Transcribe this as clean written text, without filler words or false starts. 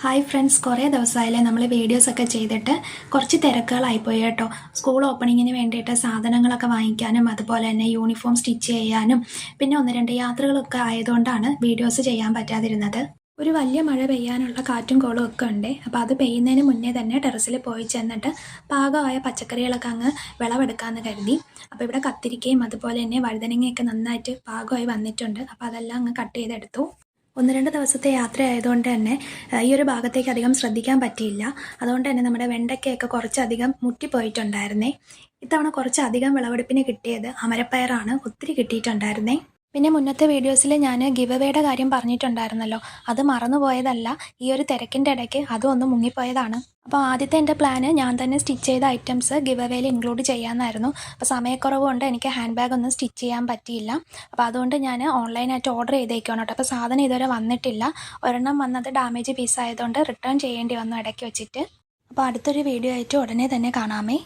Hi friends, കുറേ ദിവസമായില്ലേ നമ്മൾ വീഡിയോസൊക്കെ ചെയ്തിട്ട് കുറച്ച് തിരക്കുകളായിപ്പോയി കേട്ടോ. സ്കൂൾ ഓപ്പണിങ്ങിന് വേണ്ടിയിട്ട് സാധനങ്ങളൊക്കെ വാങ്ങിക്കാനും അതുപോലെ തന്നെ യൂണിഫോം സ്റ്റിച്ച് ചെയ്യാനും പിന്നെ ഒന്ന് രണ്ട് യാത്രകളൊക്കെ ആയതുകൊണ്ടാണ് വീഡിയോസ് ചെയ്യാൻ പറ്റാതിരുന്നത്. ഒരു വലിയ മഴ പെയ്യാനുള്ള കാറ്റും കോളും ഒക്കെ ഉണ്ട്. അപ്പോൾ അത് പെയ്യുന്നതിന് മുന്നേ തന്നെ ടെറസിൽ പോയി ചെന്നിട്ട് പാകമായ പച്ചക്കറികളൊക്കെ അങ്ങ് വിളവെടുക്കാമെന്ന് കരുതി. അപ്പോൾ ഇവിടെ കത്തിരിക്കയും അതുപോലെ തന്നെ വഴുതനങ്ങയൊക്കെ നന്നായിട്ട് പാകമായി വന്നിട്ടുണ്ട്. അപ്പോൾ അതെല്ലാം അങ്ങ് കട്ട് ചെയ്തെടുത്തു. ഒന്ന് രണ്ട് ദിവസത്തെ യാത്രയായതുകൊണ്ട് തന്നെ ഈ ഒരു ഭാഗത്തേക്ക് അധികം ശ്രദ്ധിക്കാൻ പറ്റിയില്ല. അതുകൊണ്ട് തന്നെ നമ്മുടെ വെണ്ടയ്ക്കയൊക്കെ കുറച്ചധികം മുറ്റിപ്പോയിട്ടുണ്ടായിരുന്നേ. ഇത്തവണ കുറച്ചധികം വിളവെടുപ്പിന് കിട്ടിയത് അമരപ്പയറാണ്. ഒത്തിരി കിട്ടിയിട്ടുണ്ടായിരുന്നേ. പിന്നെ മുന്നത്തെ വീഡിയോസിൽ ഞാൻ ഗിവ് അവേയുടെ കാര്യം പറഞ്ഞിട്ടുണ്ടായിരുന്നല്ലോ, അത് മറന്നുപോയതല്ല. ഈ ഒരു തിരക്കിൻ്റെ ഇടയ്ക്ക് അതും ഒന്ന് മുങ്ങിപ്പോയതാണ്. അപ്പോൾ ആദ്യത്തെ എൻ്റെ പ്ലാന് ഞാൻ തന്നെ സ്റ്റിച്ച് ചെയ്ത ഐറ്റംസ് ഗിവ് അവേയിൽ ഇൻക്ലൂഡ് ചെയ്യാമെന്നായിരുന്നു. അപ്പോൾ സമയക്കുറവ് കൊണ്ട് എനിക്ക് ഹാൻഡ് ബാഗ് ഒന്നും സ്റ്റിച്ച് ചെയ്യാൻ പറ്റിയില്ല. അപ്പോൾ അതുകൊണ്ട് ഞാൻ ഓൺലൈനായിട്ട് ഓർഡർ ചെയ്തേക്കാണ് കേട്ടോ. അപ്പോൾ സാധനം ഇതുവരെ വന്നിട്ടില്ല. ഒരെണ്ണം വന്നത് ഡാമേജ് പീസ് ആയതുകൊണ്ട് റിട്ടേൺ ചെയ്യേണ്ടി വന്നു ഇടയ്ക്ക് വെച്ചിട്ട്. അപ്പോൾ അടുത്തൊരു വീഡിയോ ആയിട്ട് ഉടനെ തന്നെ കാണാമേ.